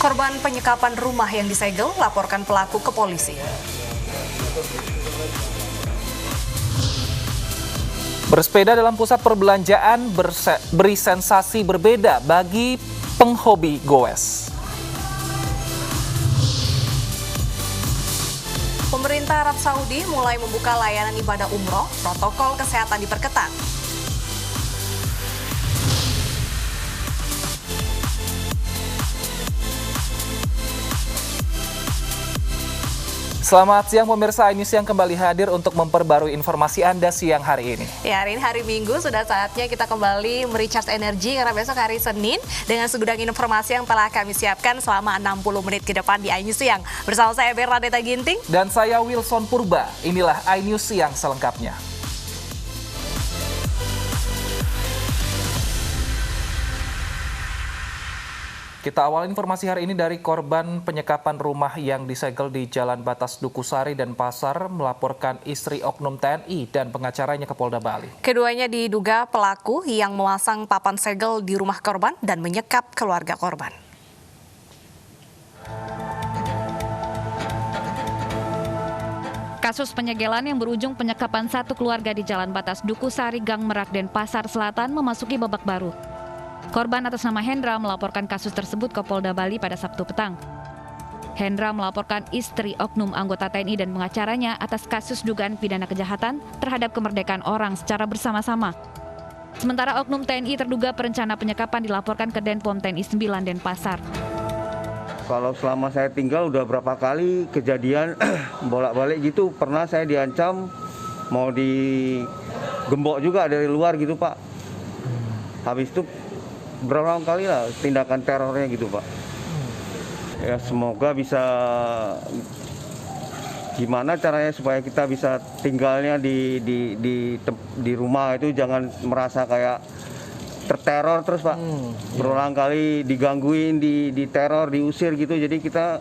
Korban penyekapan rumah yang disegel laporkan pelaku ke polisi. Bersepeda dalam pusat perbelanjaan beri sensasi berbeda bagi penghobi goes. Pemerintah Arab Saudi mulai membuka layanan ibadah umroh, protokol kesehatan diperketat. Selamat siang pemirsa, iNews yang kembali hadir untuk memperbarui informasi Anda siang hari ini. Ya, hari ini hari Minggu, sudah saatnya kita kembali merecharge energi karena besok hari Senin dengan segudang informasi yang telah kami siapkan selama 60 menit ke depan di iNews Siang. Bersama saya Bernadetta Ginting. Dan saya Wilson Purba, inilah iNews Siang selengkapnya. Kita awal informasi hari ini dari korban penyekapan rumah yang disegel di Jalan Batas Dukusari dan Pasar melaporkan istri oknum TNI dan pengacaranya ke Polda Bali. Keduanya diduga pelaku yang memasang papan segel di rumah korban dan menyekap keluarga korban. Kasus penyegelan yang berujung penyekapan satu keluarga di Jalan Batas Dukusari, Gang Merak, dan Pasar Selatan memasuki babak baru. Korban atas nama Hendra melaporkan kasus tersebut ke Polda Bali pada Sabtu petang. Hendra melaporkan istri oknum anggota TNI dan pengacaranya atas kasus dugaan pidana kejahatan terhadap kemerdekaan orang secara bersama-sama. Sementara oknum TNI terduga perencana penyekapan dilaporkan ke Denpom TNI 9 Denpasar. Kalau selama saya tinggal udah berapa kali kejadian bolak-balik gitu, pernah saya diancam mau digembok juga dari luar gitu Pak. Habis itu berulang kali lah tindakan terornya gitu Pak. Ya semoga bisa gimana caranya supaya kita bisa tinggalnya di rumah itu jangan merasa kayak terteror terus Pak. Berulang kali digangguin, diteror, diusir gitu. Jadi kita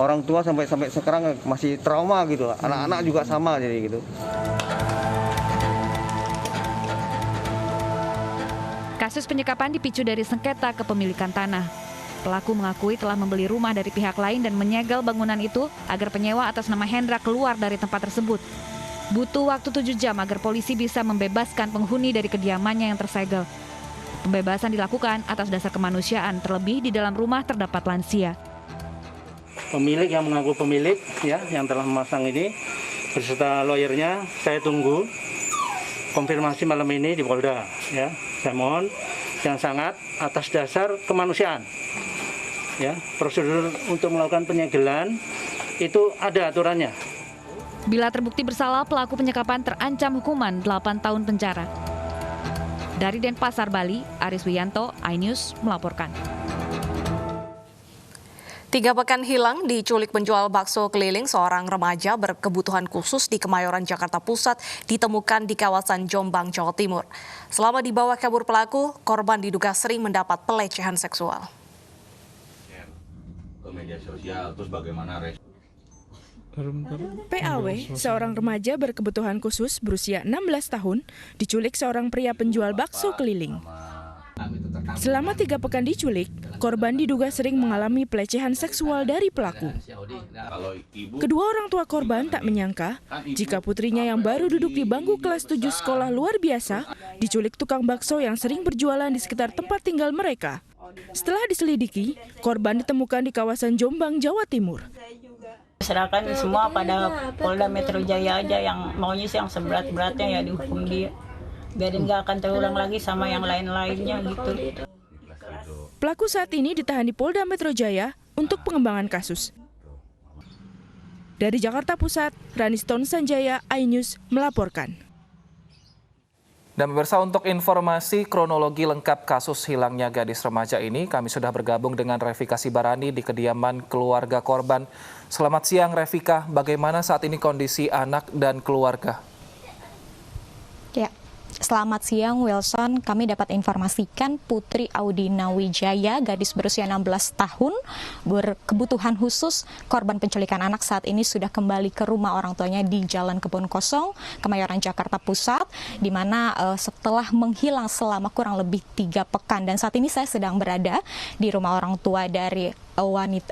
orang tua sampai sekarang masih trauma gitu. Anak-anak juga sama jadi gitu. Kasus penyekapan dipicu dari sengketa kepemilikan tanah. Pelaku mengakui telah membeli rumah dari pihak lain dan menyegel bangunan itu agar penyewa atas nama Hendra keluar dari tempat tersebut. Butuh waktu 7 jam agar polisi bisa membebaskan penghuni dari kediamannya yang tersegel. Pembebasan dilakukan atas dasar kemanusiaan, terlebih di dalam rumah terdapat lansia. Pemilik yang mengaku pemilik ya yang telah memasang ini beserta lawyernya saya tunggu konfirmasi malam ini di Polda ya. Saya mohon yang sangat atas dasar kemanusiaan. Ya, prosedur untuk melakukan penyegelan itu ada aturannya. Bila terbukti bersalah, pelaku penyekapan terancam hukuman 8 tahun penjara. Dari Denpasar, Bali, Aris Wiyanto, iNews melaporkan. 3 pekan hilang diculik penjual bakso keliling, seorang remaja berkebutuhan khusus di Kemayoran, Jakarta Pusat ditemukan di kawasan Jombang, Jawa Timur. Selama dibawa kabur pelaku, korban diduga sering mendapat pelecehan seksual. Ke media sosial, terus bagaimana PAW, seorang remaja berkebutuhan khusus berusia 16 tahun, diculik seorang pria penjual bakso keliling. Selama 3 pekan diculik, korban diduga sering mengalami pelecehan seksual dari pelaku. Kedua orang tua korban tak menyangka jika putrinya yang baru duduk di bangku kelas 7 sekolah luar biasa diculik tukang bakso yang sering berjualan di sekitar tempat tinggal mereka. Setelah diselidiki, korban ditemukan di kawasan Jombang, Jawa Timur. Serahkan semua pada Polda Metro Jaya aja, yang maunya sih yang seberat-beratnya ya dihukum dia. Biarin nggak akan terulang lagi sama yang lain-lainnya gitu. Pelaku saat ini ditahan di Polda Metro Jaya untuk pengembangan kasus. Dari Jakarta Pusat, Raniston Sanjaya, iNews melaporkan. Dan pemirsa, untuk informasi kronologi lengkap kasus hilangnya gadis remaja ini, kami sudah bergabung dengan Revika Sibarani di kediaman keluarga korban. Selamat siang Revika, bagaimana saat ini kondisi anak dan keluarga? Ya, selamat siang Wilson, kami dapat informasikan Putri Audina Wijaya, gadis berusia 16 tahun, berkebutuhan khusus, korban penculikan anak saat ini sudah kembali ke rumah orang tuanya di Jalan Kebon Kosong, Kemayoran, Jakarta Pusat, di mana setelah menghilang selama kurang lebih 3 pekan. Dan saat ini saya sedang berada di rumah orang tua dari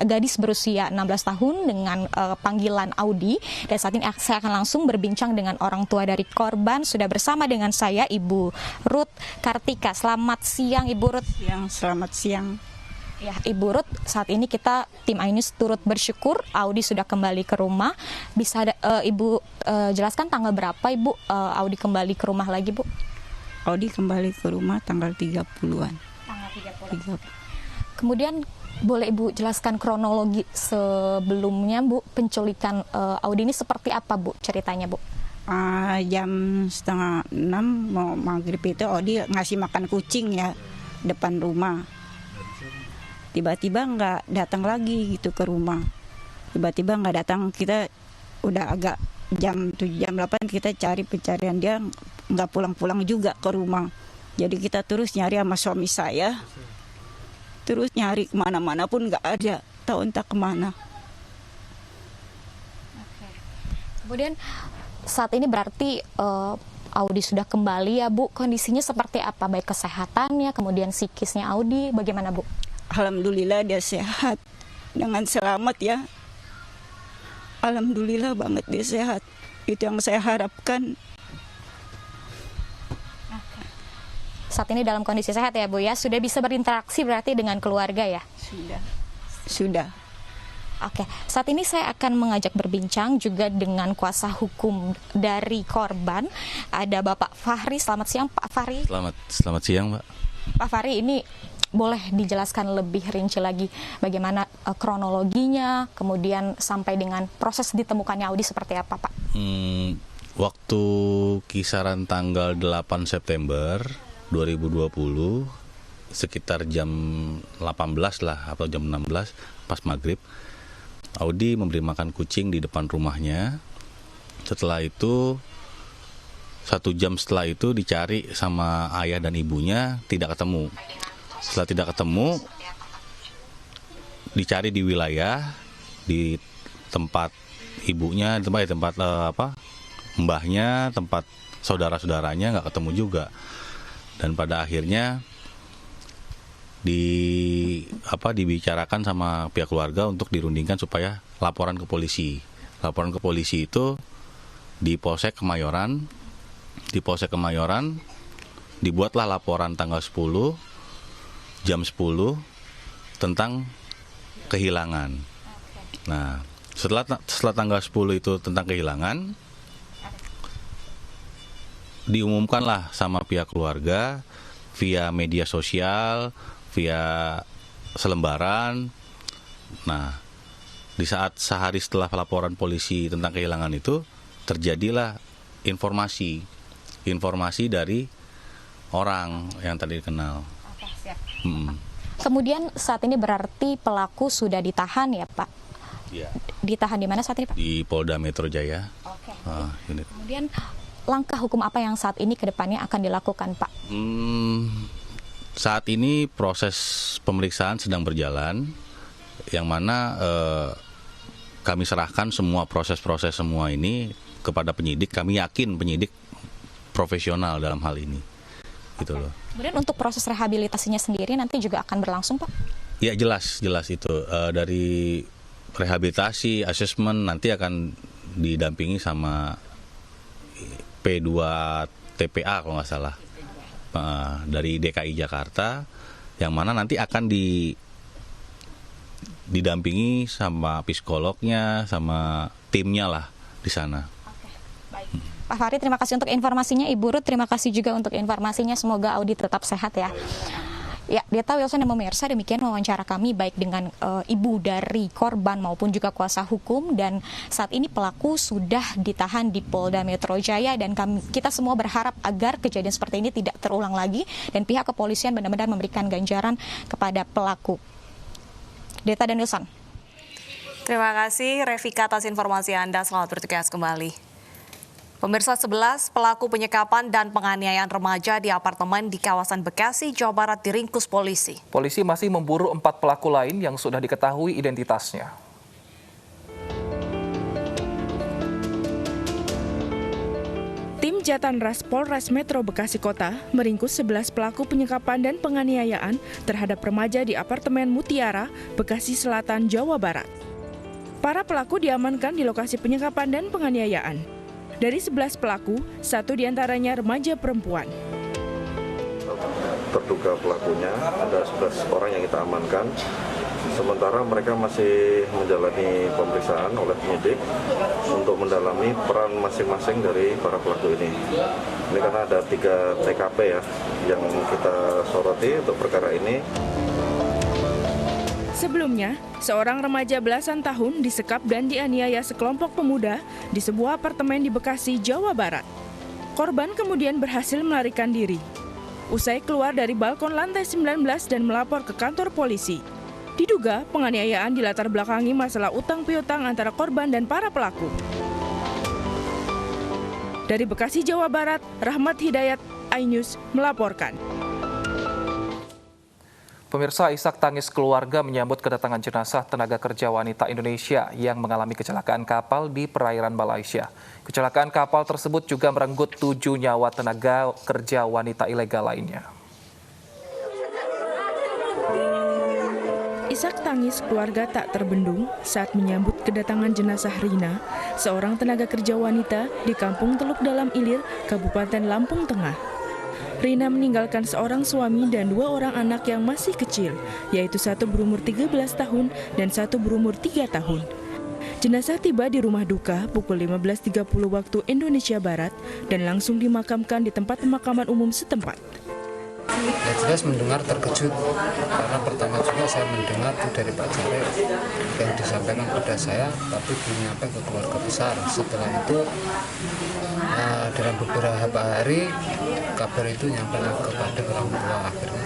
gadis berusia 16 tahun dengan panggilan Audi. Dan saat ini saya akan langsung berbincang dengan orang tua dari korban. Sudah bersama dengan saya Ibu Ruth Kartika. Selamat siang Ibu Ruth. Selamat siang. Ya, Ibu Ruth, saat ini kita tim iNews turut bersyukur Audi sudah kembali ke rumah. Bisa Ibu jelaskan tanggal berapa Ibu Audi kembali ke rumah lagi, Bu? Audi kembali ke rumah tanggal 30-an. Tanggal 30. Kemudian boleh Ibu jelaskan kronologi sebelumnya, Bu, penculikan Audi ini seperti apa, Bu, ceritanya, Bu? Jam 5:30 mau maghrib itu Audi ngasih makan kucing ya depan rumah. Tiba-tiba nggak datang lagi gitu ke rumah. Tiba-tiba nggak datang, kita udah agak jam 7, jam 8 kita cari pencarian, dia nggak pulang-pulang juga ke rumah. Jadi kita terus nyari sama suami saya, terus nyari kemana-mana pun nggak ada, tahu entah kemana. Kemudian saat ini berarti Audi sudah kembali ya, Bu. Kondisinya seperti apa? Baik kesehatannya, kemudian psikisnya Audi, bagaimana, Bu? Alhamdulillah dia sehat dengan selamat ya. Alhamdulillah banget dia sehat. Itu yang saya harapkan. Saat ini dalam kondisi sehat ya, Bu ya. Sudah bisa berinteraksi berarti dengan keluarga ya? Sudah. Oke, saat ini saya akan mengajak berbincang juga dengan kuasa hukum dari korban. Ada Bapak Fahri. Selamat siang, Pak Fahri. Selamat siang, Mbak. Pak Fahri, ini boleh dijelaskan lebih rinci lagi bagaimana kronologinya, kemudian sampai dengan proses ditemukannya Audi seperti apa, Pak? Waktu kisaran tanggal 8 September 2020, sekitar jam 18 lah atau jam 16 pas maghrib, Audi memberi makan kucing di depan rumahnya. Setelah itu 1 jam setelah itu dicari sama ayah dan ibunya, tidak ketemu. Setelah tidak ketemu, dicari di wilayah, di tempat ibunya, di tempat mbahnya, tempat saudara-saudaranya, nggak ketemu juga. Dan pada akhirnya dibicarakan sama pihak keluarga untuk dirundingkan supaya laporan ke polisi. Laporan ke polisi itu di Polsek Kemayoran. Di Polsek Kemayoran dibuatlah laporan tanggal 10 jam 10 tentang kehilangan. Nah, setelah tanggal 10 itu tentang kehilangan, diumumkanlah sama pihak keluarga via media sosial, via selembaran. Nah, di saat sehari setelah laporan polisi tentang kehilangan itu, terjadilah informasi dari orang yang tadi dikenal. Oke, siap. Kemudian saat ini berarti pelaku sudah ditahan ya, Pak? Iya. Ditahan di mana saat ini, Pak? Di Polda Metro Jaya. Oke. Unit. Kemudian langkah hukum apa yang saat ini ke depannya akan dilakukan, Pak? Saat ini proses pemeriksaan sedang berjalan, yang mana kami serahkan semua proses-proses semua ini kepada penyidik. Kami yakin penyidik profesional dalam hal ini. Gitu loh. Kemudian untuk proses rehabilitasinya sendiri nanti juga akan berlangsung, Pak? Ya, jelas itu. Dari rehabilitasi, asesmen nanti akan didampingi sama P2 TPA kalau nggak salah, dari DKI Jakarta, yang mana nanti akan didampingi sama psikolognya, sama timnya lah di sana. Oke, baik. Pak Fahri, terima kasih untuk informasinya. Ibu Ruth, terima kasih juga untuk informasinya. Semoga Audi tetap sehat ya. Ya, Deta, Wilson dan pemirsa, demikian wawancara kami baik dengan ibu dari korban maupun juga kuasa hukum, dan saat ini pelaku sudah ditahan di Polda Metro Jaya, dan kita semua berharap agar kejadian seperti ini tidak terulang lagi dan pihak kepolisian benar-benar memberikan ganjaran kepada pelaku. Deta dan Wilson. Terima kasih Revika atas informasi Anda. Selamat bertugas kembali. Pemirsa, 11 pelaku penyekapan dan penganiayaan remaja di apartemen di kawasan Bekasi, Jawa Barat diringkus polisi. Polisi masih memburu 4 pelaku lain yang sudah diketahui identitasnya. Tim Tim Jatanras Polres Metro Bekasi Kota meringkus 11 pelaku penyekapan dan penganiayaan terhadap remaja di apartemen Mutiara, Bekasi Selatan, Jawa Barat. Para pelaku diamankan di lokasi penyekapan dan penganiayaan. Dari 11 pelaku, 1 diantaranya remaja perempuan. Terduga pelakunya ada 11 orang yang kita amankan. Sementara mereka masih menjalani pemeriksaan oleh penyidik untuk mendalami peran masing-masing dari para pelaku ini. Ini karena ada 3 TKP ya yang kita soroti untuk perkara ini. Sebelumnya, seorang remaja belasan tahun disekap dan dianiaya sekelompok pemuda di sebuah apartemen di Bekasi, Jawa Barat. Korban kemudian berhasil melarikan diri. Usai keluar dari balkon lantai 19 dan melapor ke kantor polisi. Diduga penganiayaan dilatar belakangi masalah utang piutang antara korban dan para pelaku. Dari Bekasi, Jawa Barat, Rahmat Hidayat, iNews melaporkan. Pemirsa, isak tangis keluarga menyambut kedatangan jenazah tenaga kerja wanita Indonesia yang mengalami kecelakaan kapal di perairan Malaysia. Kecelakaan kapal tersebut juga merenggut 7 nyawa tenaga kerja wanita ilegal lainnya. Isak tangis keluarga tak terbendung saat menyambut kedatangan jenazah Rina, seorang tenaga kerja wanita di Kampung Teluk Dalam Ilir, Kabupaten Lampung Tengah. Rina meninggalkan seorang suami dan 2 orang anak yang masih kecil, yaitu 1 berumur 13 tahun dan 1 berumur 3 tahun. Jenazah tiba di rumah duka pukul 15.30 waktu Indonesia Barat dan langsung dimakamkan di tempat pemakaman umum setempat. Ya jelas mendengar terkejut karena pertama juga saya mendengar itu dari Pak Jarek yang disampaikan pada saya, tapi belum nyampe ke keluarga besar. Setelah itu dalam beberapa hari kabar itu nyampe kepada orang tua akhirnya.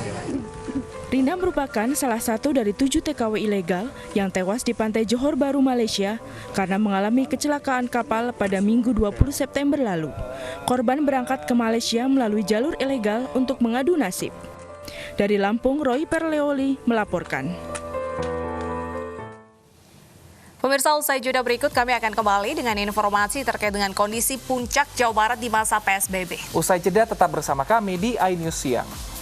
Rina merupakan salah satu dari 7 TKW ilegal yang tewas di pantai Johor Bahru, Malaysia karena mengalami kecelakaan kapal pada Minggu 20 September lalu. Korban berangkat ke Malaysia melalui jalur ilegal untuk mengadu nasib. Dari Lampung, Roy Perleoli melaporkan. Pemirsa, usai jeda berikut kami akan kembali dengan informasi terkait dengan kondisi puncak Jawa Barat di masa PSBB. Usai jeda tetap bersama kami di iNews Siang.